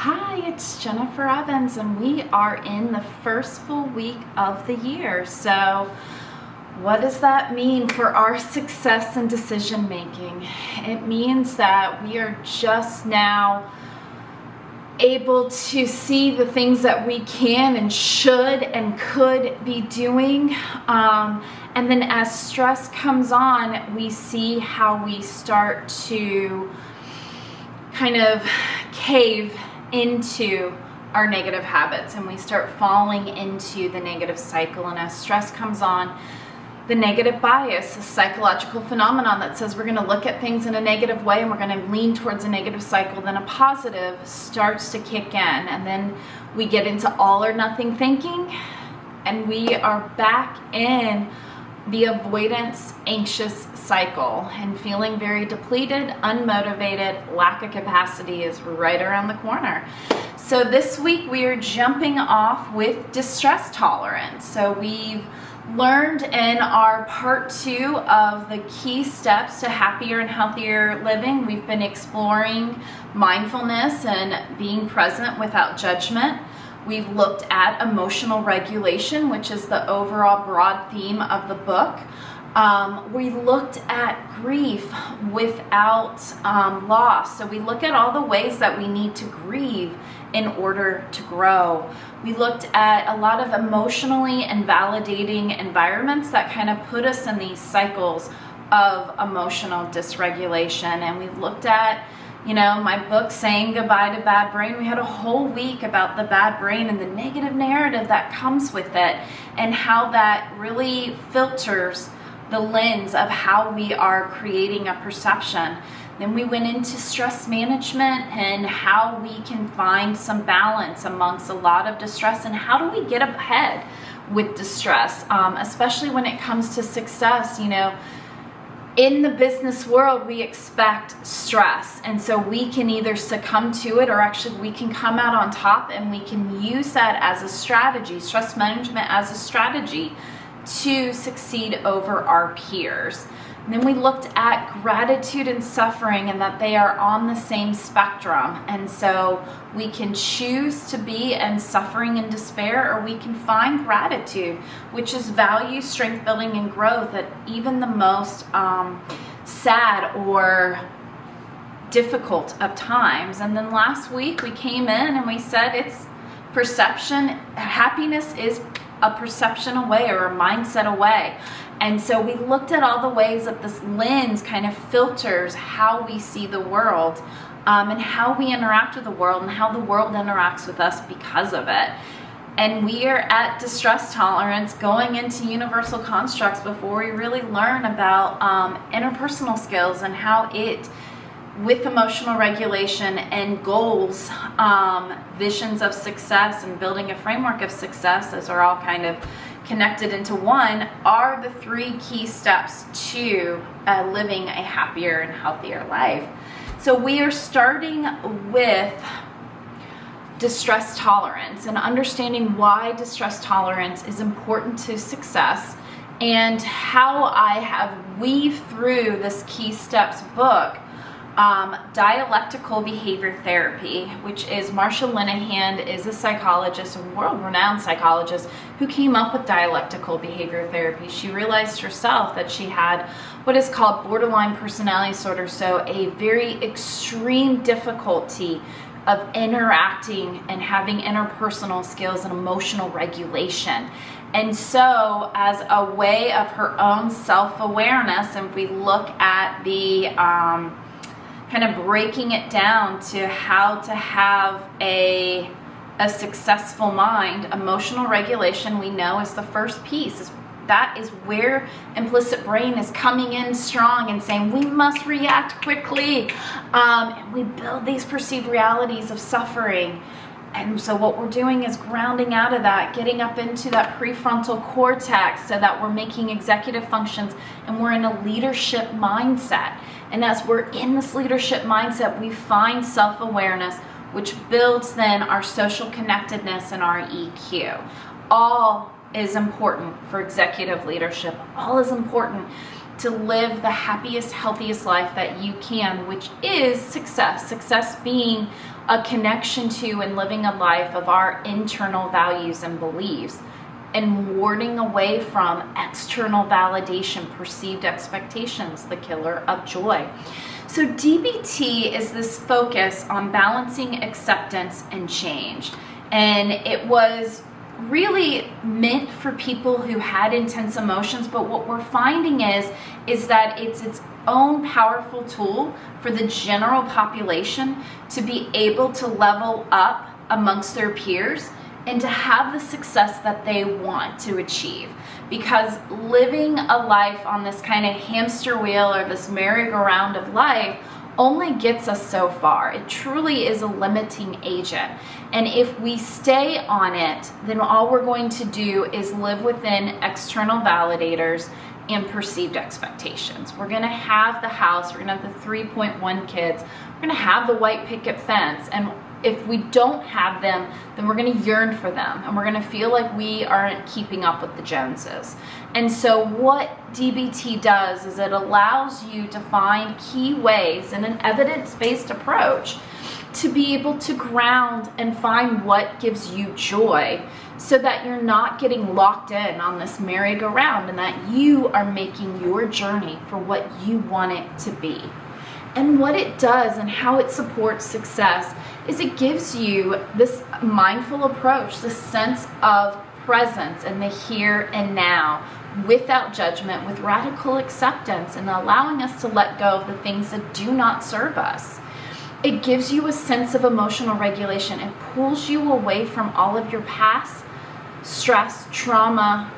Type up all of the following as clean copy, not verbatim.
Hi, it's Jennifer Evans, and we are in the first full week of the year. So what does that mean for our success and decision making? It means that we are just now able to see the things that we can and should and could be doing. And then as stress comes on, we see how we start to kind of cave into our negative habits, and we start falling into the negative cycle. And as stress comes on, the negative bias, a psychological phenomenon that says we're going to look at things in a negative way and we're going to lean towards a negative cycle, then a positive starts to kick in, and then we get into all or nothing thinking, and we are back in the avoidance, anxious cycle, and feeling very depleted, unmotivated, lack of capacity is right around the corner. So this week we are jumping off with distress tolerance. So we've learned in our part 2 of the key steps to happier and healthier living. We've been exploring mindfulness and being present without judgment. We've looked at emotional regulation, which is the overall broad theme of the book. We looked at grief without loss. So we look at all the ways that we need to grieve in order to grow. We looked at a lot of emotionally invalidating environments that kind of put us in these cycles of emotional dysregulation. And we looked at my book, Saying Goodbye to Bad Brain. We had a whole week about the bad brain and the negative narrative that comes with it, and how that really filters the lens of how we are creating a perception. Then we went into stress management and how we can find some balance amongst a lot of distress, and how do we get ahead with distress, especially when it comes to success. In the business world, we expect stress, and so we can either succumb to it, or actually we can come out on top, and we can use that as a strategy, stress management as a strategy to succeed over our peers. And then we looked at gratitude and suffering, and that they are on the same spectrum. And so we can choose to be in suffering and despair, or we can find gratitude, which is value, strength building, and growth at even the most sad or difficult of times. And then last week we came in and we said it's perception. Happiness is a perception away, or a mindset away. And so we looked at all the ways that this lens kind of filters how we see the world, and how we interact with the world, and how the world interacts with us because of it. And we are at distress tolerance, going into universal constructs before we really learn about interpersonal skills, and how it, with emotional regulation and goals, visions of success, and building a framework of success, those are all kind of connected into one, are the 3 key steps to living a happier and healthier life. So we are starting with distress tolerance, and understanding why distress tolerance is important to success, and how I have weaved through this key steps book dialectical behavior therapy, which is Marsha Linehan is a psychologist, a world-renowned psychologist, who came up with dialectical behavior therapy. She realized herself that she had what is called borderline personality disorder, so a very extreme difficulty of interacting and having interpersonal skills and emotional regulation. And so as a way of her own self-awareness, and if we look at the kind of breaking it down to how to have a successful mind, emotional regulation, we know, is the first piece. That is where implicit brain is coming in strong and saying we must react quickly, and we build these perceived realities of suffering. And so what we're doing is grounding out of that, getting up into that prefrontal cortex, so that we're making executive functions and we're in a leadership mindset. And as we're in this leadership mindset, we find self-awareness, which builds then our social connectedness and our EQ. All is important for executive leadership. All is important to live the happiest, healthiest life that you can, which is success. Success being a connection to and living a life of our internal values and beliefs, and warding away from external validation, perceived expectations, the killer of joy. So DBT is this focus on balancing acceptance and change. And it was really meant for people who had intense emotions, but what we're finding is that it's its own powerful tool for the general population to be able to level up amongst their peers and to have the success that they want to achieve. Because living a life on this kind of hamster wheel or this merry-go-round of life only gets us so far. It truly is a limiting agent. And if we stay on it, then all we're going to do is live within external validators and perceived expectations. We're gonna have the house, we're gonna have the 3.1 kids, we're gonna have the white picket fence, and if we don't have them, then we're gonna yearn for them, and we're gonna feel like we aren't keeping up with the Joneses. And so what DBT does is it allows you to find key ways in an evidence-based approach to be able to ground and find what gives you joy, so that you're not getting locked in on this merry-go-round, and that you are making your journey for what you want it to be. And what it does and how it supports success is it gives you this mindful approach, this sense of presence in the here and now, without judgment, with radical acceptance, and allowing us to let go of the things that do not serve us. It gives you a sense of emotional regulation. It pulls you away from all of your past stress, trauma,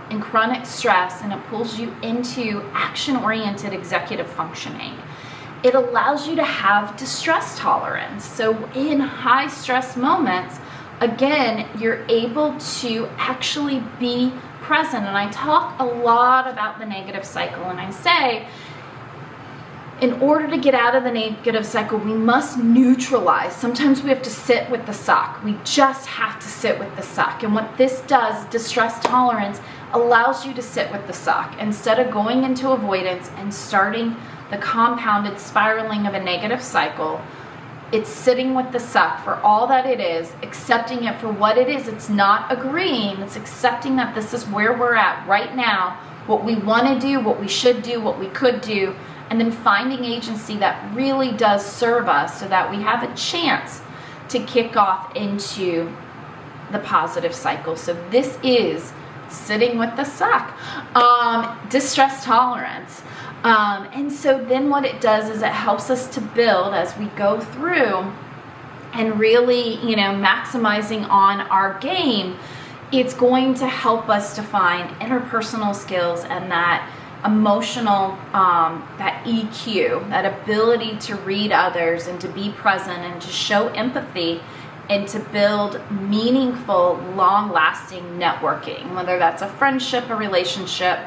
and chronic stress, and it pulls you into action-oriented executive functioning. It allows you to have distress tolerance. So in high stress moments, again, you're able to actually be present. And I talk a lot about the negative cycle, and I say, in order to get out of the negative cycle, we must neutralize. Sometimes we have to sit with the suck. We just have to sit with the suck. And what this does, distress tolerance, allows you to sit with the suck instead of going into avoidance and starting the compounded spiraling of a negative cycle. It's sitting with the suck for all that it is, accepting it for what it is. It's not agreeing, it's accepting that this is where we're at right now, what we want to do, what we should do, what we could do, and then finding agency that really does serve us so that we have a chance to kick off into the positive cycle. So this is sitting with the suck. Distress tolerance. And so then what it does is it helps us to build as we go through and really, maximizing on our game. It's going to help us to find interpersonal skills and that emotional, that EQ, that ability to read others and to be present and to show empathy and to build meaningful, long-lasting networking, whether that's a friendship, a relationship.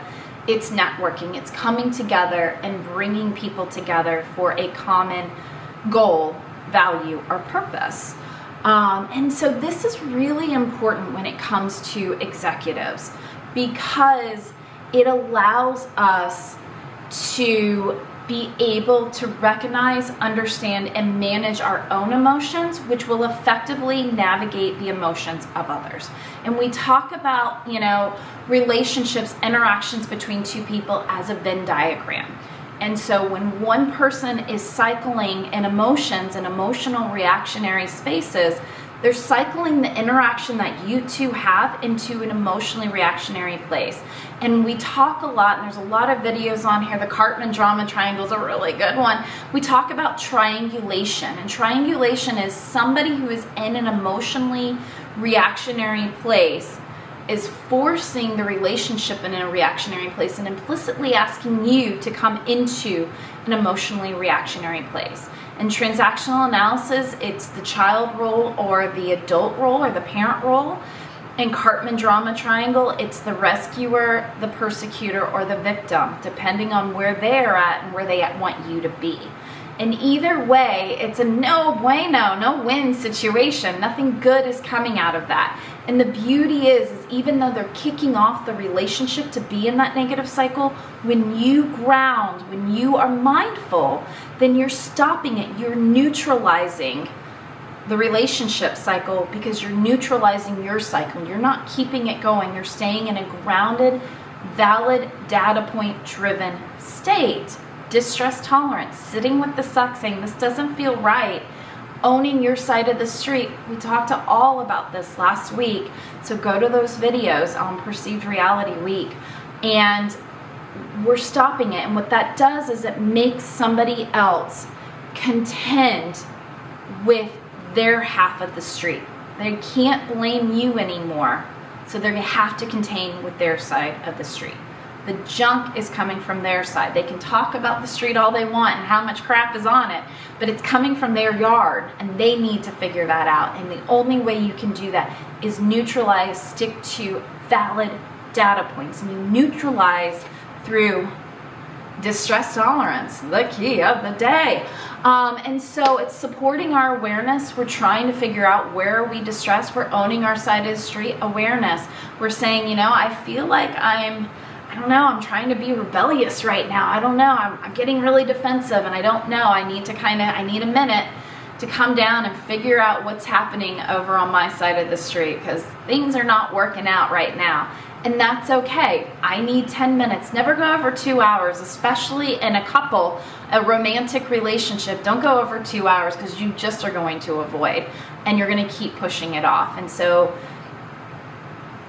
It's networking. It's coming together and bringing people together for a common goal, value, or purpose. And so this is really important when it comes to executives, because it allows us to be able to recognize, understand, and manage our own emotions, which will effectively navigate the emotions of others. And we talk about, relationships, interactions between two people as a Venn diagram. And so when one person is cycling in emotions and emotional reactionary spaces, they're cycling the interaction that you two have into an emotionally reactionary place. And we talk a lot, and there's a lot of videos on here. The Cartman drama triangle is a really good one. We talk about triangulation, and triangulation is somebody who is in an emotionally reactionary place is forcing the relationship in a reactionary place and implicitly asking you to come into an emotionally reactionary place. In transactional analysis, it's the child role or the adult role or the parent role. In Cartman drama triangle, it's the rescuer, the persecutor, or the victim, depending on where they're at and where they want you to be. And either way, it's a no bueno, no win situation. Nothing good is coming out of that. And the beauty is even though they're kicking off the relationship to be in that negative cycle, when you ground, when you are mindful, then you're stopping it. You're neutralizing the relationship cycle because you're neutralizing your cycle. You're not keeping it going. You're staying in a grounded, valid, data point driven state. Distress tolerance, sitting with the suck, saying this doesn't feel right, owning your side of the street. We talked all about this last week, so go to those videos on Perceived Reality Week, and we're stopping it. And what that does is it makes somebody else contend with their half of the street. They can't blame you anymore, so they have to contain with their side of the street. The junk is coming from their side. They can talk about the street all they want and how much crap is on it, but it's coming from their yard, and they need to figure that out. And the only way you can do that is neutralize, stick to valid data points. And you neutralize through distress tolerance, the key of the day. And so it's supporting our awareness. We're trying to figure out where are we distressed. We're owning our side of the street awareness. We're saying, you know, I feel like I'm trying to be rebellious right now. I don't know. I'm getting really defensive, and I don't know. I need a minute to come down and figure out what's happening over on my side of the street, because things are not working out right now. And that's okay. I need 10 minutes. Never go over 2 hours, especially in a romantic relationship. Don't go over 2 hours, because you just are going to avoid, and you're going to keep pushing it off. And so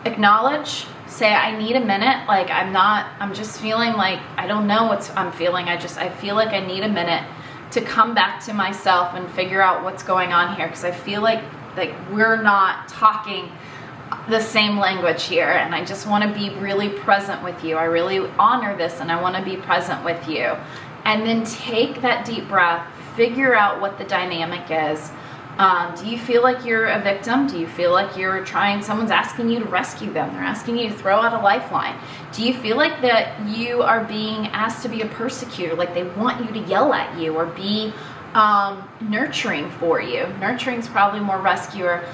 acknowledge, say, I need a minute. Like, I'm just feeling like, I don't know what I'm feeling. I feel like I need a minute to come back to myself and figure out what's going on here. Because I feel like we're not talking the same language here. And I just want to be really present with you. I really honor this, and I want to be present with you. And then take that deep breath, figure out what the dynamic is. Do you feel like you're a victim? Do you feel like someone's asking you to rescue them? They're asking you to throw out a lifeline. Do you feel like that you are being asked to be a persecutor, like they want you to yell at you or be nurturing for you? Nurturing is probably more rescuer.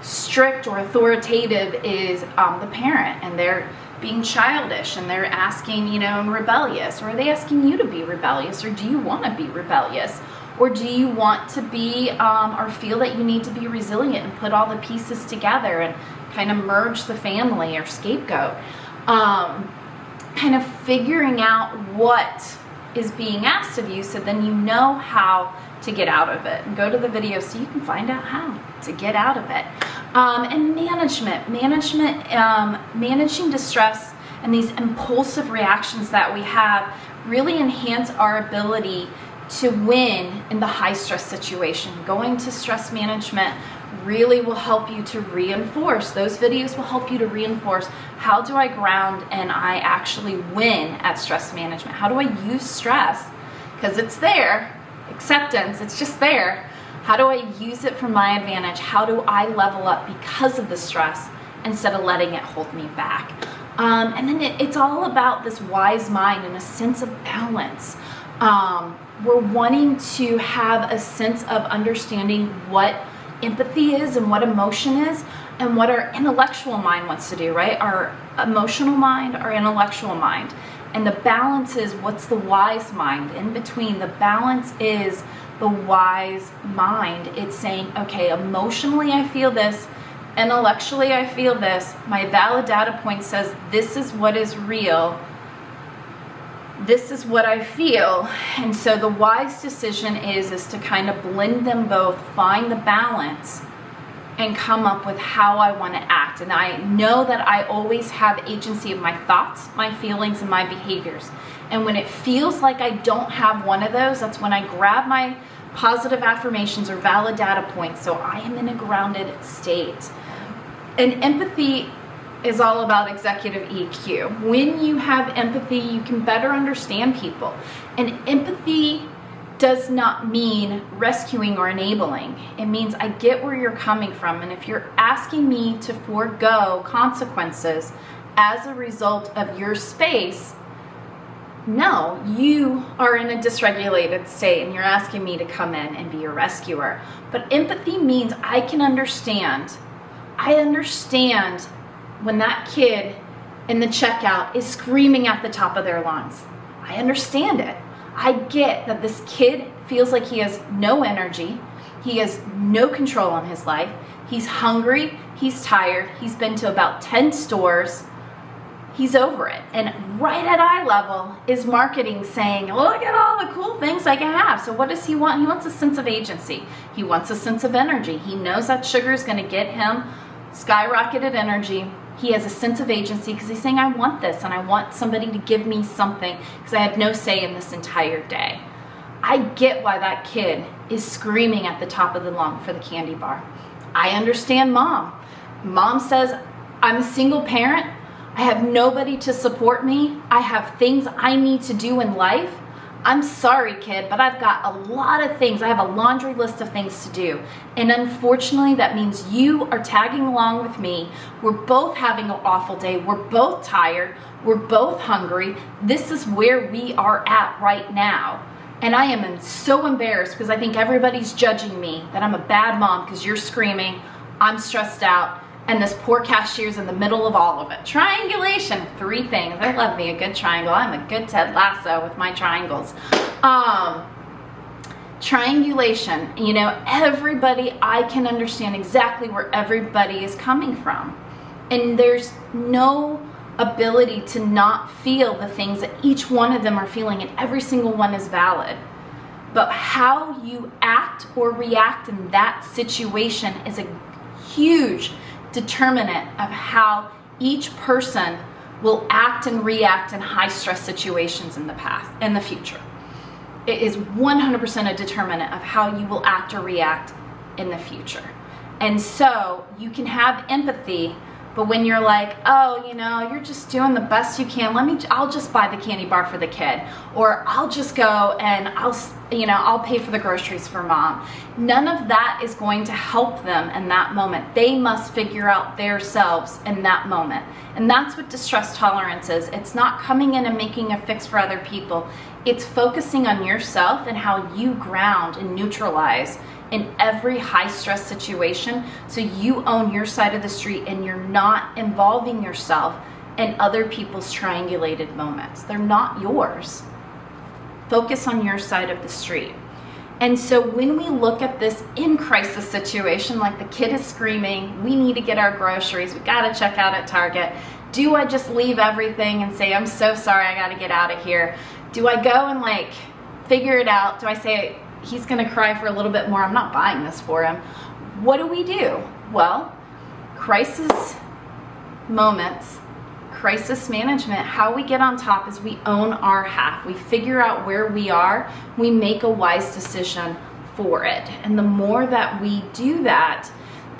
Strict or authoritative is the parent, and they're being childish, and they're asking, and rebellious. Or are they asking you to be rebellious, or do you want to be rebellious? Or do you want to be, or feel that you need to be resilient and put all the pieces together and kind of merge the family or scapegoat? Kind of figuring out what is being asked of you, so then you know how to get out of it. And go to the video so you can find out how to get out of it. And managing distress and these impulsive reactions that we have really enhance our ability to win in the high stress situation. Going to stress management really will help you to reinforce. Those videos will help you to reinforce, how do I ground and I actually win at stress management? How do I use stress? Because it's there. Acceptance, it's just there. How do I use it for my advantage? How do I level up because of the stress instead of letting it hold me back? And then it's all about this wise mind and a sense of balance. We're wanting to have a sense of understanding what empathy is and what emotion is and what our intellectual mind wants to do, right? Our emotional mind, our intellectual mind. And the balance is, what's the wise mind? In between, the balance is the wise mind. It's saying, okay, emotionally I feel this, intellectually I feel this, my valid data point says this is what is real, this is what I feel. And so the wise decision is to kind of blend them both, find the balance, and come up with how I want to act. And I know that I always have agency of my thoughts, my feelings, and my behaviors. And when it feels like I don't have one of those, that's when I grab my positive affirmations or valid data points, so I am in a grounded state. And empathy is all about executive EQ. When you have empathy, you can better understand people. And empathy does not mean rescuing or enabling. It means I get where you're coming from, and if you're asking me to forego consequences as a result of your space, no, you are in a dysregulated state and you're asking me to come in and be a rescuer. But empathy means I can understand. I understand when that kid in the checkout is screaming at the top of their lungs. I understand it. I get that this kid feels like he has no energy. He has no control on his life. He's hungry. He's tired. He's been to about 10 stores. He's over it. And right at eye level is marketing saying, look at all the cool things I can have. So what does he want? He wants a sense of agency. He wants a sense of energy. He knows that sugar is going to get him skyrocketed energy. He has a sense of agency because he's saying, I want this and I want somebody to give me something because I have no say in this entire day. I get why that kid is screaming at the top of the lung for the candy bar. I understand mom. Mom says, I'm a single parent. I have nobody to support me. I have things I need to do in life. I'm sorry, kid, but I've got a lot of things. I have a laundry list of things to do. And unfortunately, that means you are tagging along with me. We're both having an awful day. We're both tired. We're both hungry. This is where we are at right now. And I am so embarrassed because I think everybody's judging me that I'm a bad mom because you're screaming, I'm stressed out, and this poor cashier's in the middle of all of it. Triangulation, 3 things. I love me a good triangle. I'm a good Ted Lasso with my triangles. Triangulation, you know, everybody, I can understand exactly where everybody is coming from. And there's no ability to not feel the things that each one of them are feeling, and every single one is valid. But how you act or react in that situation is a huge determinant of how each person will act and react in high stress situations in the future. It is 100% a determinant of how you will act or react in the future. And so you can have empathy, but when you're like, oh, you know, you're just doing the best you can. I'll just buy the candy bar for the kid, or I'll just go and I'll pay for the groceries for mom. None of that is going to help them in that moment. They must figure out themselves in that moment. And that's what distress tolerance is. It's not coming in and making a fix for other people. It's focusing on yourself and how you ground and neutralize in every high stress situation, so you own your side of the street and you're not involving yourself in other people's triangulated moments. They're not yours. Focus on your side of the street. And so when we look at this in crisis situation, like the kid is screaming, we need to get our groceries, we gotta check out at Target. Do I just leave everything and say, I'm so sorry, I gotta get out of here? Do I go and figure it out? Do I say, he's gonna cry for a little bit more, I'm not buying this for him? What do? Well, crisis moments, crisis management, how we get on top is we own our half. We figure out where we are, we make a wise decision for it. And the more that we do that,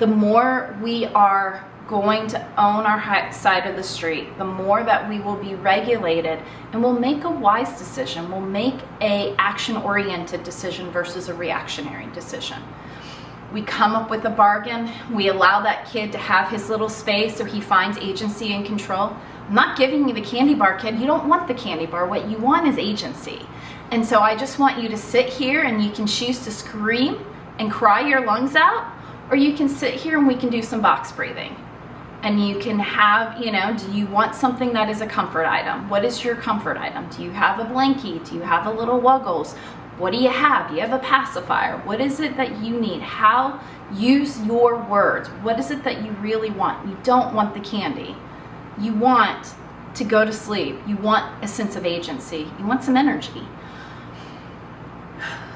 the more we are going to own our side of the street, the more that we will be regulated, and we'll make a wise decision. We'll make a action-oriented decision versus a reactionary decision. We come up with a bargain. We allow that kid to have his little space so he finds agency and control. I'm not giving you the candy bar, kid. You don't want the candy bar. What you want is agency. And so I just want you to sit here, and you can choose to scream and cry your lungs out, or you can sit here and we can do some box breathing. And you can have, do you want something that is a comfort item? What is your comfort item? Do you have a blankie? Do you have a little Wuggles? What do you have? Do you have a pacifier? What is it that you need? Use your words. What is it that you really want? You don't want the candy. You want to go to sleep. You want a sense of agency. You want some energy.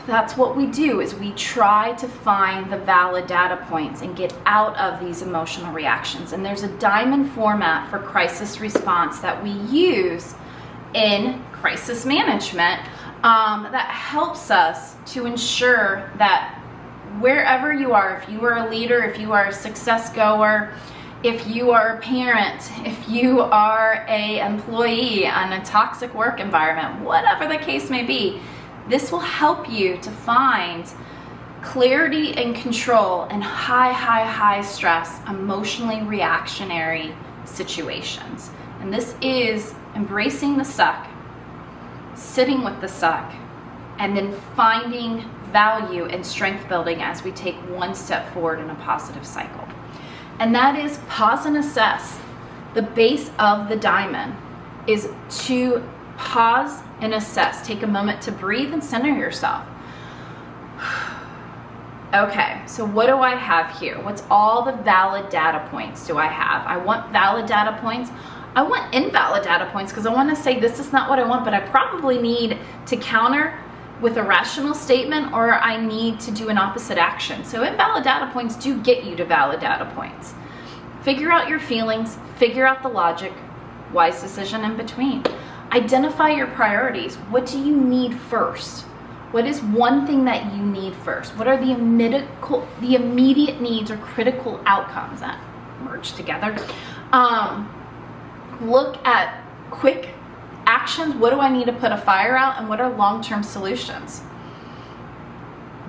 That's what we do, is we try to find the valid data points and get out of these emotional reactions. And there's a diamond format for crisis response that we use in crisis management that helps us to ensure that wherever you are, if you are a leader, if you are a success goer, if you are a parent, if you are an employee in a toxic work environment, whatever the case may be, this will help you to find clarity and control in high stress, emotionally reactionary situations. And this is embracing the suck, sitting with the suck, and then finding value and strength building as we take one step forward in a positive cycle. And that is pause and assess. The base of the diamond is to pause and assess. Take a moment to breathe and center yourself. Okay, so what do I have here? What's all the valid data points do I have? I want valid data points. I want invalid data points because I want to say this is not what I want, but I probably need to counter with a rational statement, or I need to do an opposite action. So invalid data points do get you to valid data points. Figure out your feelings, figure out the logic, wise decision in between. Identify your priorities. What do you need first? What is one thing that you need first? What are the immediate needs or critical outcomes that merge together? Look at quick actions. What do I need to put a fire out, and what are long-term solutions?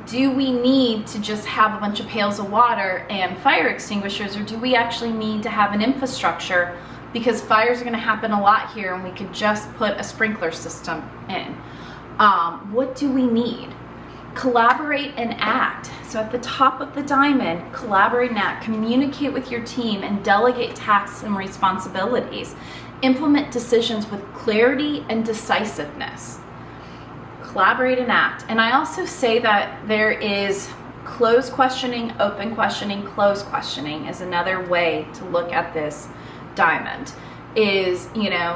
Do we need to just have a bunch of pails of water and fire extinguishers, or do we actually need to have an infrastructure because fires are going to happen a lot here and we could just put a sprinkler system in? What do we need? Collaborate and act. So at the top of the diamond, collaborate and act. Communicate with your team and delegate tasks and responsibilities. Implement decisions with clarity and decisiveness. Collaborate and act. And I also say that there is closed questioning, open questioning, closed questioning is another way to look at this diamond. Is,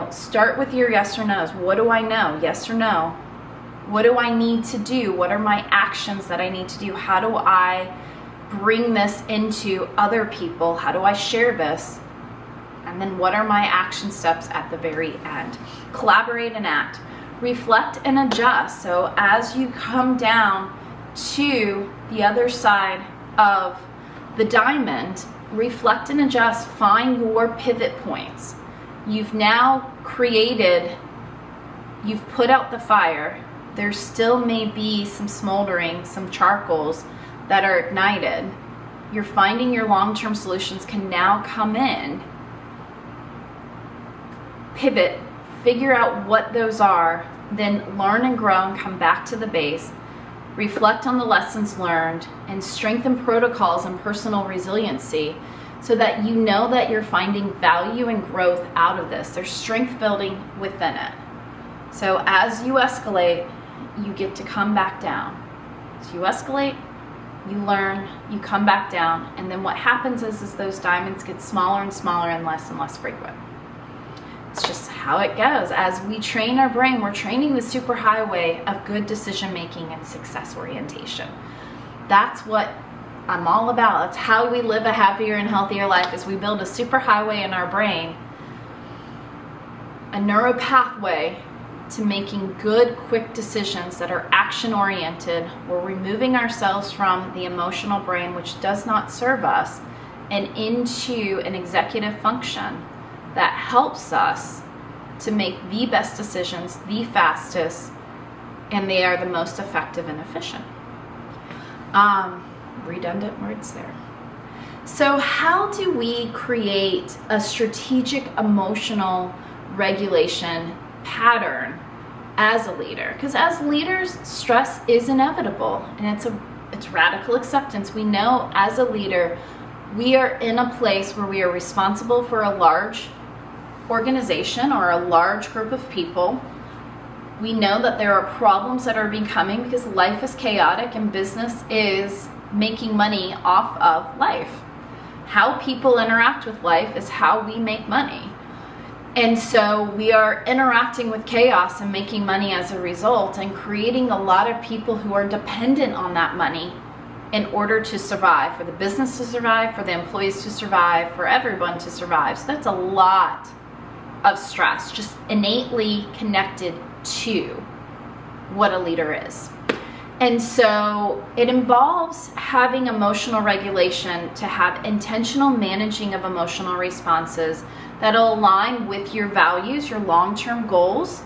start with your yes or no's. What do I know? Yes or no? What do I need to do? What are my actions that I need to do? How do I bring this into other people? How do I share this? And then what are my action steps at the very end? Collaborate and act. Reflect and adjust. So as you come down to the other side of the diamond, reflect and adjust. Find your pivot points. You've now you've put out the fire. There still may be some smoldering, some charcoals that are ignited. You're finding your long-term solutions can now come in. Pivot, figure out what those are, then learn and grow and come back to the base. Reflect on the lessons learned and strengthen protocols and personal resiliency so that you know that you're finding value and growth out of this. There's strength building within it. So as you escalate, you get to come back down. So you escalate, you learn, you come back down, and then what happens is those diamonds get smaller and smaller and less frequent. It's just how it goes. As we train our brain, we're training the superhighway of good decision making and success orientation. That's what I'm all about. That's how we live a happier and healthier life, is we build a superhighway in our brain, a neural pathway to making good, quick decisions that are action-oriented. We're removing ourselves from the emotional brain, which does not serve us, and into an executive function that helps us to make the best decisions, the fastest, and they are the most effective and efficient. Redundant words there. So how do we create a strategic emotional regulation pattern as a leader? Because as leaders, stress is inevitable, and it's radical acceptance. We know as a leader, we are in a place where we are responsible for a large organization or a large group of people. We know that there are problems that are becoming because life is chaotic and business is making money off of life. How people interact with life is how we make money. And so we are interacting with chaos and making money as a result, and creating a lot of people who are dependent on that money in order to survive, for the business to survive, for the employees to survive, for everyone to survive. So that's a lot of stress, just innately connected to what a leader is. And so it involves having emotional regulation to have intentional managing of emotional responses that'll align with your values, your long-term goals,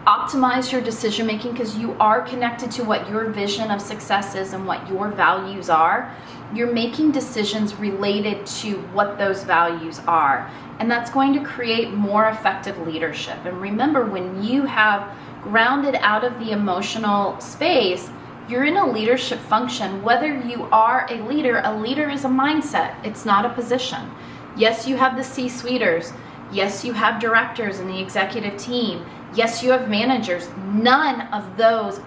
optimize your decision making because you are connected to what your vision of success is and what your values are. You're making decisions related to what those values are, and that's going to create more effective leadership. And remember, when you have grounded out of the emotional space, you're in a leadership function. Whether you are a leader is a mindset. It's not a position. Yes, you have the C-suiters. Yes, you have directors in the executive team. Yes, you have managers. None of those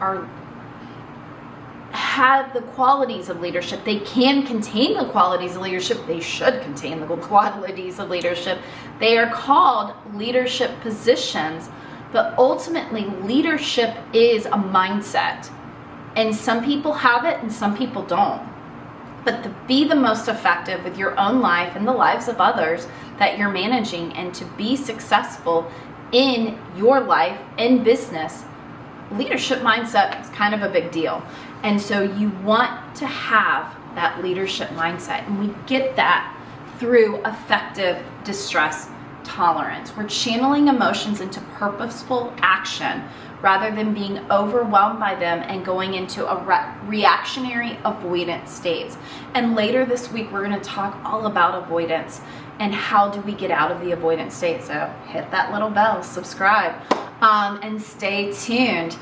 have the qualities of leadership. They can contain the qualities of leadership. They should contain the qualities of leadership. They are called leadership positions, but ultimately leadership is a mindset. And some people have it and some people don't. But to be the most effective with your own life and the lives of others that you're managing, and to be successful in your life and business, leadership mindset is kind of a big deal. And so you want to have that leadership mindset. And we get that through effective distress tolerance. We're channeling emotions into purposeful action rather than being overwhelmed by them and going into a reactionary avoidant states. And later this week, we're going to talk all about avoidance and how do we get out of the avoidant state. So hit that little bell, subscribe, and stay tuned.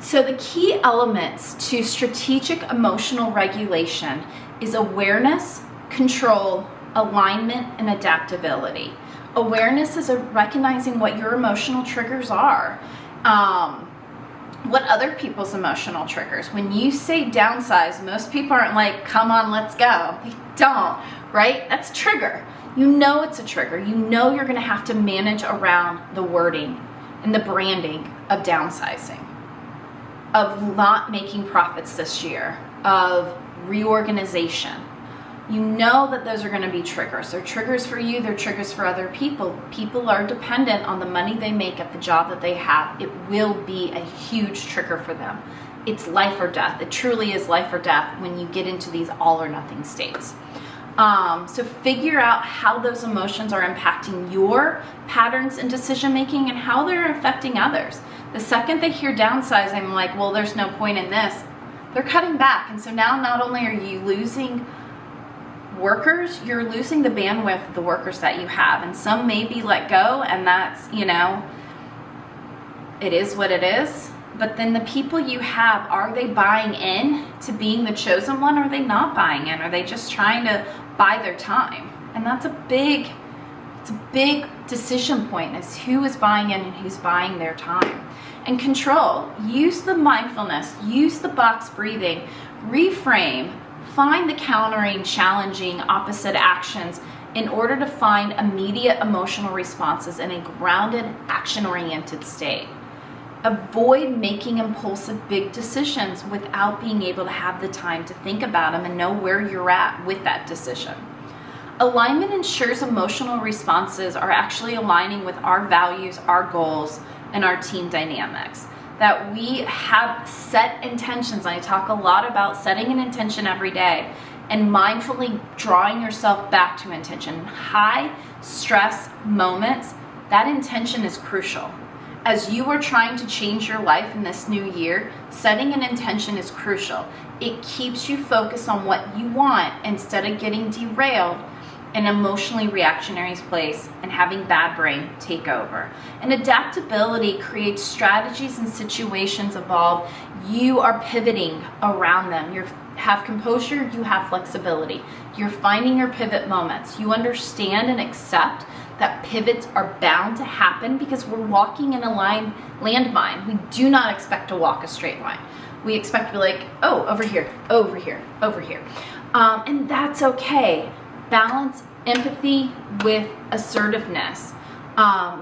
So the key elements to strategic emotional regulation is awareness, control, alignment, and adaptability. Awareness is recognizing what your emotional triggers are. What other people's emotional triggers. When you say downsize, most people aren't like, come on, let's go. They don't, right? That's a trigger. You know it's a trigger. You know you're going to have to manage around the wording and the branding of downsizing, of not making profits this year, of reorganization. You know that those are going to be triggers. They're triggers for you. They're triggers for other people. People are dependent on the money they make at the job that they have. It will be a huge trigger for them. It's life or death. It truly is life or death when you get into these all or nothing states. So figure out how those emotions are impacting your patterns in decision making and how they're affecting others. The second they hear downsizing, like, well, there's no point in this, they're cutting back. And so now not only are you losing workers, you're losing the bandwidth of the workers that you have, and some may be let go, and that's, it is what it is. But then the people you have, are they buying in to being the chosen one, or are they not buying in? Are they just trying to buy their time? And that's a big decision point, is who is buying in and who's buying their time. And control, use the mindfulness, use the box breathing, reframe, find the countering, challenging, opposite actions in order to find immediate emotional responses in a grounded, action-oriented state. Avoid making impulsive big decisions without being able to have the time to think about them and know where you're at with that decision. Alignment ensures emotional responses are actually aligning with our values, our goals, and our team dynamics. That we have set intentions. I talk a lot about setting an intention every day and mindfully drawing yourself back to intention. In high stress moments, that intention is crucial. As you are trying to change your life in this new year, setting an intention is crucial. It keeps you focused on what you want instead of getting derailed an emotionally reactionary place and having bad brain take over. And adaptability creates strategies and situations evolve. You are pivoting around them. You have composure, you have flexibility. You're finding your pivot moments. You understand and accept that pivots are bound to happen because we're walking in a landmine. We do not expect to walk a straight line. We expect to be like, oh, over here, over here, over here. And that's okay. Balance empathy with assertiveness.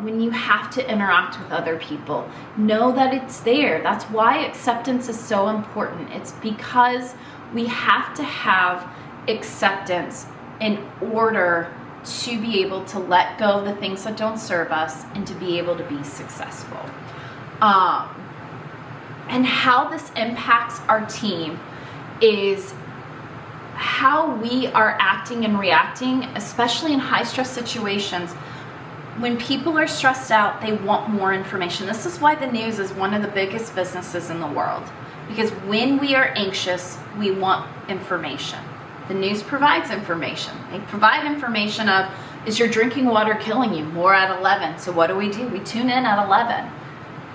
When you have to interact with other people, know that it's there. That's why acceptance is so important. It's because we have to have acceptance in order to be able to let go of the things that don't serve us and to be able to be successful. And how this impacts our team is how we are acting and reacting, especially in high stress situations. When people are stressed out, they want more information. This is why the news is one of the biggest businesses in the world. Because when we are anxious, we want information. The news provides information. They provide information of, is your drinking water killing you? More at 11. So what do? We tune in at 11.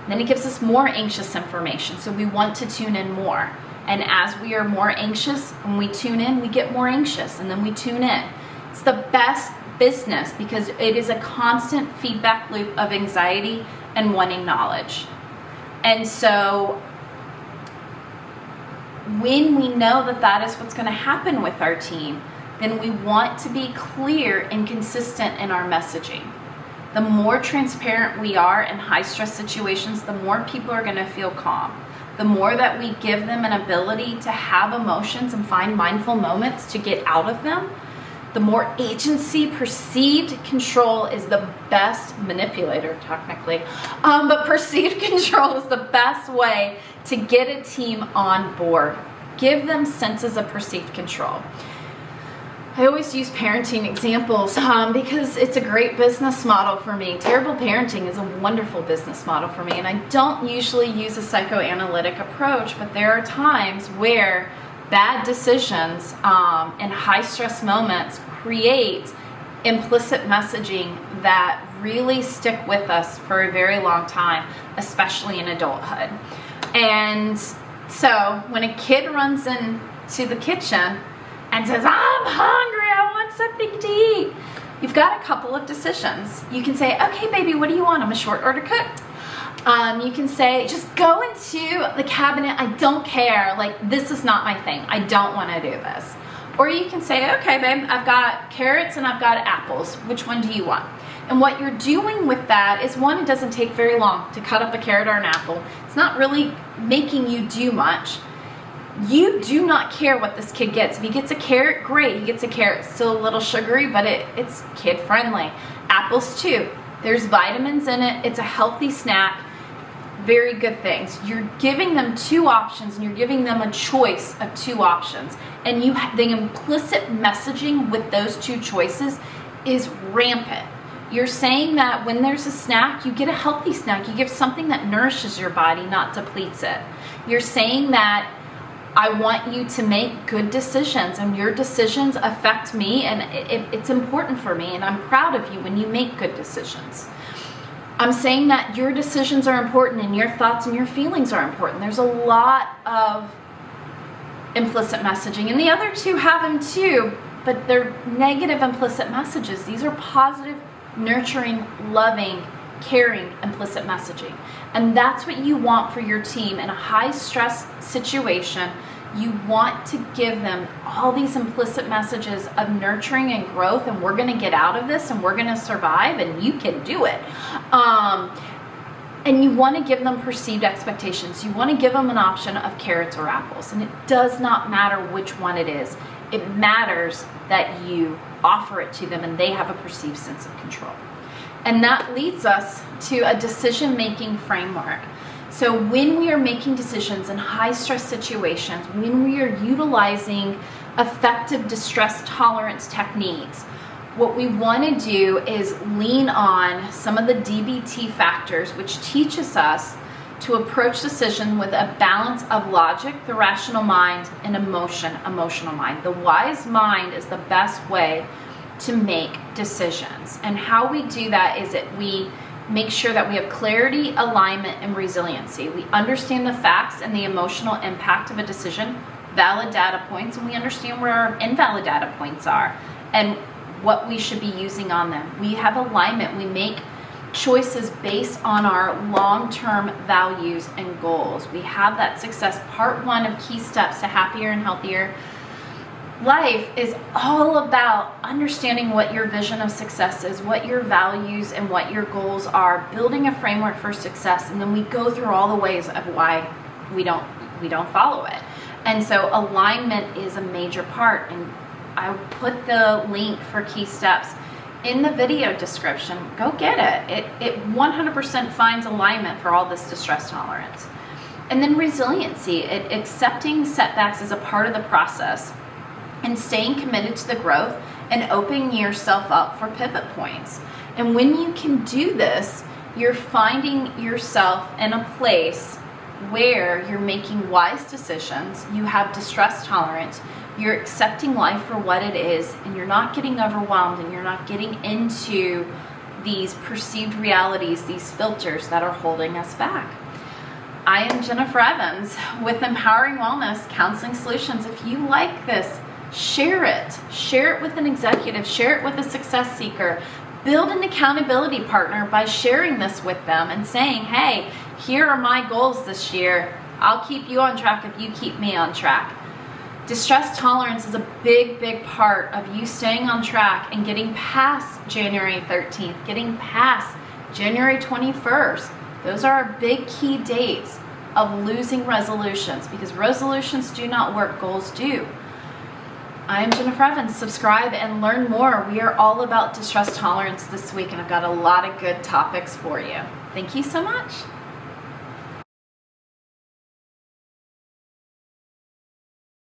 Then it gives us more anxious information. So we want to tune in more. And as we are more anxious, when we tune in, we get more anxious, and then we tune in. It's the best business because it is a constant feedback loop of anxiety and wanting knowledge. And so when we know that that is what's going to happen with our team, then we want to be clear and consistent in our messaging. The more transparent we are in high stress situations, the more people are going to feel calm. The more that we give them an ability to have emotions and find mindful moments to get out of them, the more agency. Perceived control is the best manipulator, technically, but perceived control is the best way to get a team on board. Give them senses of perceived control. I always use parenting examples because it's a great business model for me. Terrible parenting is a wonderful business model for me, and I don't usually use a psychoanalytic approach, but there are times where bad decisions and high stress moments create implicit messaging that really stick with us for a very long time, especially in adulthood. And so when a kid runs into the kitchen and says, I'm hungry, I want something to eat, you've got a couple of decisions. You can say, okay, baby, what do you want? I'm a short order cook. You can say, just go into the cabinet. I don't care. Like, this is not my thing. I don't want to do this. Or you can say, okay, babe, I've got carrots and I've got apples. Which one do you want? And what you're doing with that is, one, it doesn't take very long to cut up a carrot or an apple. It's not really making you do much. You do not care what this kid gets. If he gets a carrot, great. He gets a carrot. It's still a little sugary, but it's kid friendly. Apples too. There's vitamins in it. It's a healthy snack. Very good things. You're giving them two options, and you're giving them a choice of two options. And the implicit messaging with those two choices is rampant. You're saying that when there's a snack, you get a healthy snack. You give something that nourishes your body, not depletes it. You're saying that I want you to make good decisions, and your decisions affect me, and it's important for me, and I'm proud of you when you make good decisions. I'm saying that your decisions are important, and your thoughts and your feelings are important. There's a lot of implicit messaging, and the other two have them too, but they're negative implicit messages. These are positive, nurturing, loving, caring implicit messaging. And that's what you want for your team in a high stress situation. You want to give them all these implicit messages of nurturing and growth, and we're going to get out of this, and we're going to survive, and you can do it. And you want to give them perceived expectations. You want to give them an option of carrots or apples, and it does not matter which one it is. It matters that you offer it to them and they have a perceived sense of control. And that leads us to a decision-making framework. So when we are making decisions in high-stress situations, when we are utilizing effective distress tolerance techniques, what we want to do is lean on some of the DBT factors, which teaches us to approach decision with a balance of logic, the rational mind, and emotional mind. The wise mind is the best way to make decisions. And how we do that is that we make sure that we have clarity, alignment, and resiliency. We understand the facts and the emotional impact of a decision, valid data points, and we understand where our invalid data points are and what we should be using on them. We have alignment. We make choices based on our long-term values and goals. We have that success. Part 1 of Key Steps to Happier and Healthier Life is all about understanding what your vision of success is, what your values and what your goals are, building a framework for success, and then we go through all the ways of why we don't follow it. And so alignment is a major part, and I put the link for Key Steps in the video description. Go get it. It 100% finds alignment for all this distress tolerance. And then resiliency, accepting setbacks as a part of the process and staying committed to the growth and opening yourself up for pivot points. And when you can do this, you're finding yourself in a place where you're making wise decisions, you have distress tolerance, you're accepting life for what it is, and you're not getting overwhelmed, and you're not getting into these perceived realities, these filters that are holding us back. I am Jennifer Evans with Empowering Wellness Counseling Solutions. If you like this, share it. Share it with an executive. Share it with a success seeker. Build an accountability partner by sharing this with them and saying, hey, here are my goals this year. I'll keep you on track if you keep me on track. Distress tolerance is a big, big part of you staying on track and getting past January 13th, getting past January 21st. Those are our big key dates of losing resolutions, because resolutions do not work, goals do. I am Jennifer Evans. Subscribe and learn more. We are all about distress tolerance this week, and I've got a lot of good topics for you. Thank you so much.